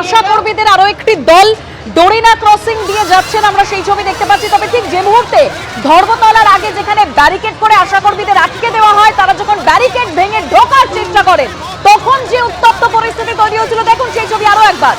আশা কর্মীদের আরো একটি দল ডোরিনা ক্রসিং দিয়ে যাচ্ছেন, আমরা সেই ছবি দেখতে পাচ্ছি। তবে ঠিক যে মুহূর্তে ধর্মতলার আগে যেখানে ব্যারিকেড করে আশা কর্মীদের আটকে দেওয়া হয়, তারা যখন ব্যারিকেড ভেঙে ঢোকার চেষ্টা করেন তখন যে উত্তপ্ত পরিস্থিতি তৈরি হয়েছিল, দেখুন সেই ছবি আরো একবার।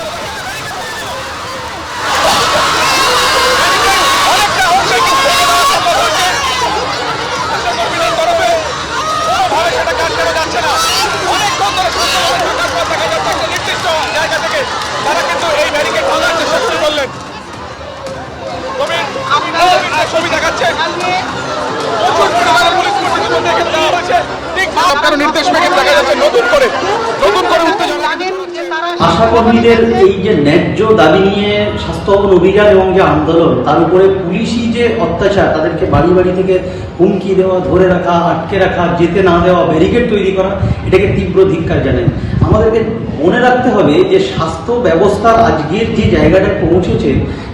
আশা কর্মীদের এই যে ন্যায্য দাবি নিয়ে স্বাস্থ্য ভবন অভিযান এবং যে আন্দোলন, তার উপরে পুলিশি যে অত্যাচার, তাদেরকে বাড়ি বাড়ি থেকে হুমকি দেওয়া, ধরে রাখা, আটকে রাখা, যেতে না দেওয়া, ব্যারিকেড তৈরি করা, এটাকে তীব্র ধিক্কার জানাই। আমাদেরকে মনে রাখতে হবে যে স্বাস্থ্য ব্যবস্থার আজকের যে জায়গাটা পৌঁছেছে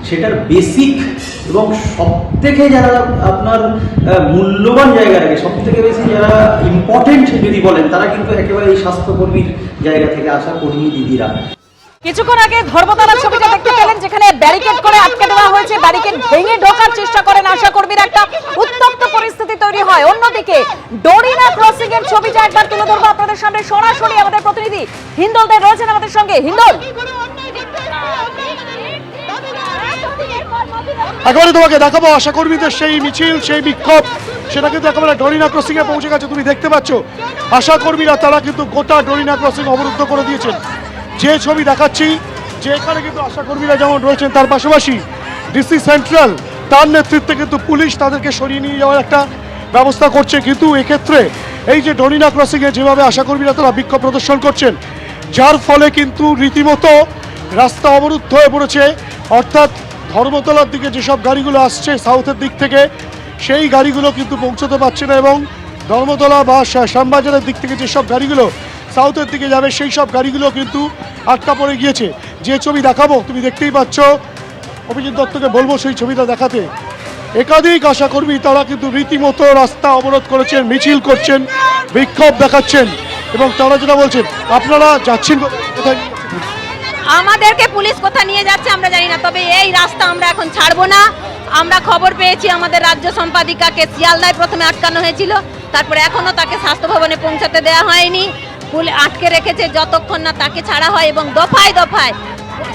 সেটার বেসিক এবং সব থেকে যারা আপনার মূল্যবান জায়গা রাখে, সব থেকে বেশি যারা ইম্পর্টেন্ট যদি বলেন, তারা কিন্তু একেবারে এই স্বাস্থ্যকর্মীর জায়গা থেকে আসা কর্মী দিদিরা। কিছুক্ষণ আগে ধর্মতলার ছবিটা দেখতে পেলেন, যেখানে ব্যারিকেড করে আটকে দেওয়া হয়েছে, ব্যারিকেড ভেঙে ঢোকার চেষ্টা করেন আশা কর্মীরা, একটা উত্তপ্ত পরিস্থিতি তৈরি হয়। অন্যদিকে ডোরিনা ক্রসিং এর ছবিটা একবার তুলে ধরবো আপনাদের সামনে সরাসরি। আমাদের প্রতিনিধি হিন্দল দে রয়েছেন আমাদের সঙ্গে। হিন্দল, একেবারে তোমাকে দেখাবো আশা কর্মীদের সেই মিছিল, সেই বিক্ষোভ, সেটা কিন্তু একেবারে ডোরিনা ক্রসিং এ পৌঁছে গেছে। তুমি দেখতে পাচ্ছ আশা কর্মীরা, তারা কিন্তু গোটা ডোরিনা ক্রসিং অবরুদ্ধ করে দিয়েছেন। যে ছবি দেখাচ্ছি, যে এখানে কিন্তু আশা কর্মীরা যেমন রয়েছেন, তার পাশাপাশি ডিসি সেন্ট্রাল, তার নেতৃত্বে কিন্তু পুলিশ তাদেরকে সরিয়ে নিয়ে যাওয়ার একটা ব্যবস্থা করছে। কিন্তু এক্ষেত্রে এই যে ডোরিনা ক্রসিং এ যেভাবে আশা কর্মীরা তারা বিক্ষোভ প্রদর্শন করছেন, যার ফলে কিন্তু রীতিমতো রাস্তা অবরুদ্ধ হয়ে পড়েছে। অর্থাৎ ধর্মতলার দিকে যেসব গাড়িগুলো আসছে সাউথের দিক থেকে, সেই গাড়িগুলো কিন্তু পৌঁছতে পারছে না, এবং ধর্মতলা বা শ্যামবাজারের দিক থেকে যেসব গাড়িগুলো সাউথের দিকে যাবে, সেই সব গাড়িগুলো কিন্তু আটকা পড়ে গিয়েছে। যে ছবি দেখাবো তুমি দেখতেই পাচ্ছ, অভিজিৎ দত্তকে বলবো সেই ছবিটা দেখাতে। একাধিক আশাকর্মী তারা কিন্তু রীতিমতো রাস্তা অবরোধ করেছেন, মিছিল করছেন, বিক্ষোভ দেখাচ্ছেন, এবং তারা যেটা বলছেন, আপনারা যাচ্ছেন কোথায়? আমাদেরকে পুলিশ কোথায় নিয়ে যাচ্ছে আমরা জানি না, তবে এই রাস্তা আমরা এখন ছাড়বো না। আমরা খবর পেয়েছি আমাদের রাজ্য সম্পাদিকাকে শিয়ালদায় প্রথমে আটকানো হয়েছিল, তারপরে এখনো তাকে স্বাস্থ্য ভবনে পৌঁছাতে দেওয়া হয়নি। আটকে রেখেছে যতক্ষণ না তাকে ছাড়া হয়, এবং দফায় দফায়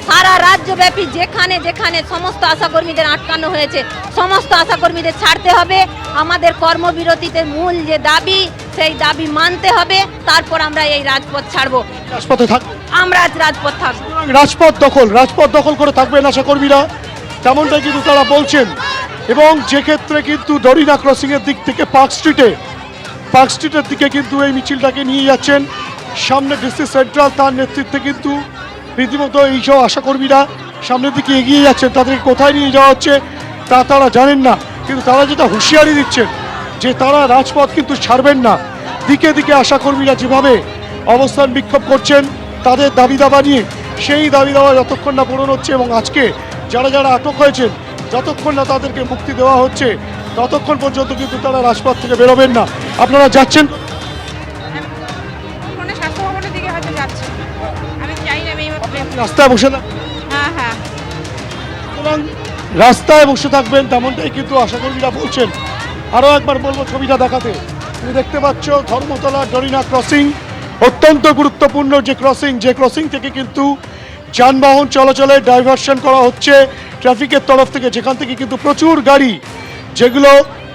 সারা রাজ্যব্যাপী যেখানে যেখানে সমস্ত আশাকর্মীদের আটকানো হয়েছে, সমস্ত আশাকর্মীদের ছাড়তে হবে। আমাদের কর্মবিরতিতে মূল যে দাবি, সেই দাবি মানতে হবে, তারপর আমরা এই রাজপথ ছাড়বো। রাজপথে থাকবে, আমরা আজ রাজপথ থাকবো। রাজপথ দখল করে থাকবেন আশাকর্মীরা, তেমনটাই কিন্তু তারা বলছেন। এবং যে ক্ষেত্রে কিন্তু ডোরিনা ক্রসিং এর দিক থেকে পার্ক স্ট্রিটের দিকে কিন্তু এই মিছিলটাকে নিয়ে যাচ্ছেন। সামনে ডিসি সেন্ট্রাল, তার নেতৃত্বে কিন্তু রীতিমতো এইসব আশাকর্মীরা সামনের দিকে এগিয়ে যাচ্ছেন। তাদেরকে কোথায় নিয়ে যাওয়া হচ্ছে তা তারা জানেন না, কিন্তু তারা যেটা হুঁশিয়ারি দিচ্ছেন যে তারা রাজপথ কিন্তু ছাড়বেন না। দিকে দিকে আশাকর্মীরা যেভাবে অবস্থান বিক্ষোভ করছেন তাদের দাবি দাবা নিয়ে, সেই দাবি দাবা যতক্ষণ না পূরণ হচ্ছে, এবং আজকে যারা যারা আটক হয়েছেন যতক্ষণ না তাদেরকে মুক্তি দেওয়া হচ্ছে, ততক্ষণ পর্যন্ত কিন্তু তারা রাজপথ থেকে বেরোবেন না। আপনারা যাচ্ছেন রাস্তায় বসে না, রাস্তায় বসে থাকবেন, তেমনটাই কিন্তু আশাকর্মীরা বলছেন। আরও একবার বলবো ছবিটা দেখাতে। তুমি দেখতে পাচ্ছ ধর্মতলা ডোরিনা ক্রসিং, অত্যন্ত গুরুত্বপূর্ণ যে ক্রসিং থেকে কিন্তু যানবাহন চলাচলে ডাইভারশন করা হচ্ছে ট্রাফিকের তরফ থেকে, যেখান থেকে কিন্তু প্রচুর গাড়ি, যেগুলো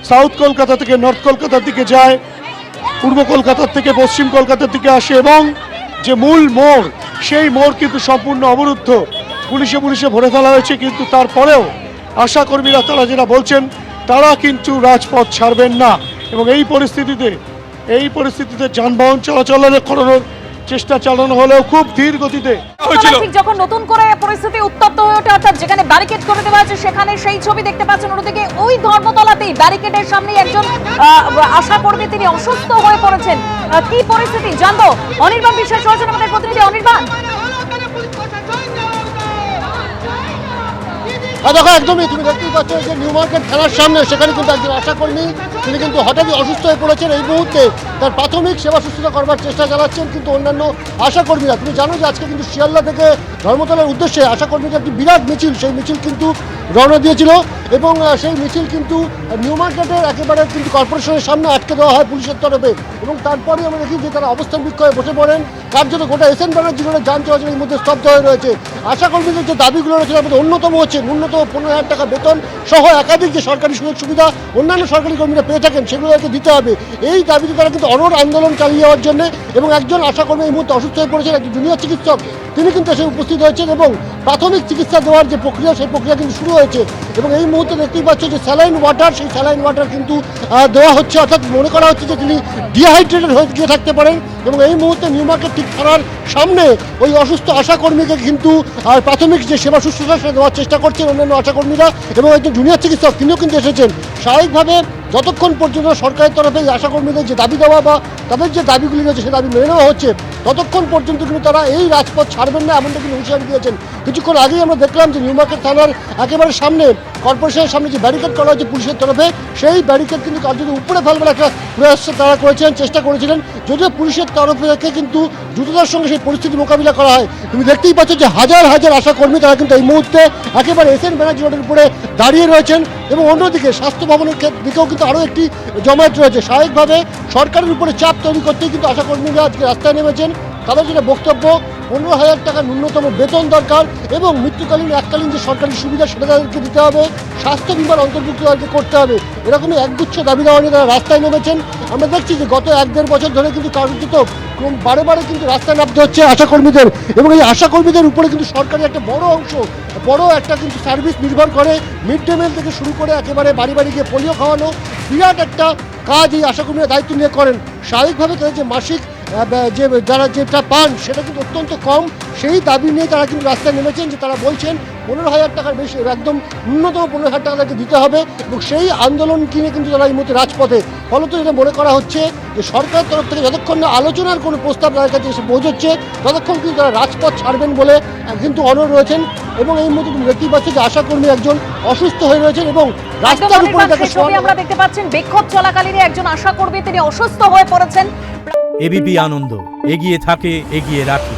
সাউথ কলকাতা থেকে নর্থ কলকাতার দিকে যায়, পূর্ব কলকাতার থেকে পশ্চিম কলকাতার দিকে আসে, এবং যে মূল মোড়, সেই মোড় কিন্তু সম্পূর্ণ অবরুদ্ধ, পুলিশে ভরে ফেলা হয়েছে। কিন্তু তারপরেও আশাকর্মীরা তারা যেটা বলছেন, তারা কিন্তু রাজপথ ছাড়বেন না। এবং এই পরিস্থিতিতে যানবাহন চলাচলের করানোর চেষ্টা চালানো হলেও খুব ধীর গতিতে হয়েছিল। ঠিক যখন নতুন করে পরিস্থিতি উত্তপ্ত হয়ে ওঠে, অর্থাৎ যেখানে ব্যারিকেড করে দেওয়া আছে সেখানে সেই ছবি দেখতে পাচ্ছেন। অন্যদিকে ওই ধর্মতলাতেই ব্যারিকেডের সামনে একজন আশাকর্মী, তিনি অসুস্থ হয়ে পড়েছেন। কি পরিস্থিতি জানবো, অনির্বাণ বিশ্বাস রয়েছেন আমাদের প্রতিনিধি। অনির্বাণ, দেখো একদমই তুমি দেখতেই পাচ্ছ যে নিউ মার্কেট থানার সামনে সেখানে কিন্তু একজন আশাকর্মী তিনি কিন্তু হঠাৎই অসুস্থ হয়ে পড়েছেন। এই মুহূর্তে তার প্রাথমিক সেবা শুশ্রূষা করবার চেষ্টা চালাচ্ছেন কিন্তু অন্যান্য আশাকর্মীরা। তুমি জানো যে আজকে কিন্তু শিয়ালদা থেকে ধর্মতলার উদ্দেশ্যে আশাকর্মীদের একটি বিরাট মিছিল, সেই মিছিল কিন্তু রওনা দিয়েছিল এবং সেই মিছিল কিন্তু নিউ মার্কেটের একেবারে কিন্তু কর্পোরেশনের সামনে আটকে দেওয়া হয় পুলিশের তরফে এবং তারপরে আমরা দেখি যে তারা অবস্থান বিক্ষোভে বসে পড়েন। কার্যত গোটা এসএন ব্যানার্জি রোডে যান চলাচল এই মধ্যে স্তব্ধ হয়ে রয়েছে। আশাকর্মীদের যে দাবিগুলো রয়েছে তার মধ্যে অন্যতম হচ্ছে ন্যূনতম 15,000 টাকা বেতন সহ একাধিক যে সরকারি সুযোগ সুবিধা অন্যান্য সরকারি কর্মীরা পেয়ে থাকেন সেগুলো তাদেরকে দিতে হবে। এই দাবিতে তারা কিন্তু অনড় আন্দোলন চালিয়ে যাওয়ার জন্য এবং একজন আশাকর্মী এই মুহূর্তে অসুস্থ হয়ে পড়েছেন, একজন জুনিয়র চিকিৎসক তিনি কিন্তু এসে উপস্থিত হয়েছেন এবং প্রাথমিক চিকিৎসা দেওয়ার যে প্রক্রিয়া সেই প্রক্রিয়া কিন্তু শুরু হয়েছে এবং এই মুহূর্তে দেখতেই পাচ্ছ যে স্যালাইন ওয়াটার, সেই স্যালাইন ওয়াটার কিন্তু দেওয়া হচ্ছে, অর্থাৎ মনে করা হচ্ছে যে তিনি ডিহাইড্রেটেড হয়ে গিয়ে থাকতে পারেন এবং এই মুহূর্তে নিউ মার্কেট ঠিক থানার সামনে ওই অসুস্থ আশাকর্মীকে কিন্তু প্রাথমিক যে সেবা শুশ্রূষা সেটা দেওয়ার চেষ্টা করছেন অন্যান্য আশাকর্মীরা এবং একজন জুনিয়র চিকিৎসক তিনিও কিন্তু এসেছেন। স্বাভাবিকভাবে যতক্ষণ পর্যন্ত সরকারের তরফে এই আশাকর্মীদের যে দাবি দেওয়া বা তাদের যে দাবিগুলি রয়েছে সেই দাবি মেনে নেওয়া হচ্ছে ততক্ষণ পর্যন্ত কিন্তু তারা এই রাজপথ ছাড়বেন না এমনটা কিন্তু হুঁশিয়ারি দিয়েছেন। কিছুক্ষণ আগেই আমরা দেখলাম যে নিউ মার্কেট থানার একেবারে সামনে কর্পোরেশনের সামনে যে ব্যারিকেড করা হয়েছে পুলিশের তরফে সেই ব্যারিকেড কিন্তু কার্যত উপরে ফেলবার একটা প্রয়াস তারা করেছিলেন, চেষ্টা করেছিলেন, যদিও পুলিশের তরফ থেকে কিন্তু দ্রুততার সঙ্গে সেই পরিস্থিতি মোকাবিলা করা হয়। তুমি দেখতেই পাচ্ছ যে হাজার হাজার আশাকর্মী তারা কিন্তু এই মুহূর্তে একেবারে এসএন ব্যানার্জি রোডের উপরে দাঁড়িয়ে রয়েছেন এবং অন্যদিকে স্বাস্থ্য ভবনের দিকেও কিন্তু আরও একটি জমায়েত রয়েছে। স্বাভাবিকভাবে সরকারের উপরে চাপ তৈরি করতেই কিন্তু আশাকর্মীরা আজকে রাস্তায় নেমেছেন। তাদের যেটা বক্তব্য 15,000 টাকা ন্যূনতম বেতন দরকার এবং মৃত্যুকালীন এককালীন যে সরকারি সুবিধা সেটা তাদেরকে দিতে হবে, স্বাস্থ্য বিমার অন্তর্ভুক্ত তাদেরকে করতে হবে, এরকমই একগুচ্ছ দাবি দেওয়া নিয়ে তারা রাস্তায় নেমেছেন। আমরা দেখছি যে গত 1-1.5 বছর ধরে কিন্তু কার্যত বারে বারে কিন্তু রাস্তায় নামতে হচ্ছে আশাকর্মীদের এবং এই আশাকর্মীদের উপরে কিন্তু সরকারের একটা বড় অংশ, বড় একটা কিন্তু সার্ভিস নির্ভর করে। মিড ডে মিল থেকে শুরু করে একেবারে বাড়ি বাড়ি গিয়ে পোলিও খাওয়ানো বিরাট একটা কাজ এই আশাকর্মীরা দায়িত্ব নিয়ে করেন। স্বাভাবিকভাবে তাদের যে মাসিক যে যারা যেটা পান সেটা কিন্তু অত্যন্ত কম, সেই দাবি নিয়ে তারা কিন্তু রাস্তায় নেমেছেন যে তারা বলছেন 15,000 টাকার বেশি, একদম ন্যূনতম 15,000 টাকা তাকে দিতে হবে এবং সেই আন্দোলন কিনে কিন্তু তারা এই মুহূর্তে রাজপথে। ফলত এটা মনে করা হচ্ছে যে সরকারের তরফ থেকে যতক্ষণ না আলোচনার কোনো প্রস্তাব তাদের কাছে এসে পৌঁছচ্ছে ততক্ষণ কিন্তু তারা রাজপথ ছাড়বেন বলে কিন্তু অনড় রয়েছেন এবং এই মুহূর্তে তুমি দেখতেই পাচ্ছ যে আশাকর্মী একজন অসুস্থ হয়ে রয়েছেন এবং রাস্তার উপরে তাকে আমরা দেখতে পাচ্ছেন বিক্ষোভ চলাকালীন একজন আশাকর্মী তিনি অসুস্থ হয়ে পড়েছেন। এবিপি আনন্দ এগিয়ে থাকে, এগিয়ে রাখে।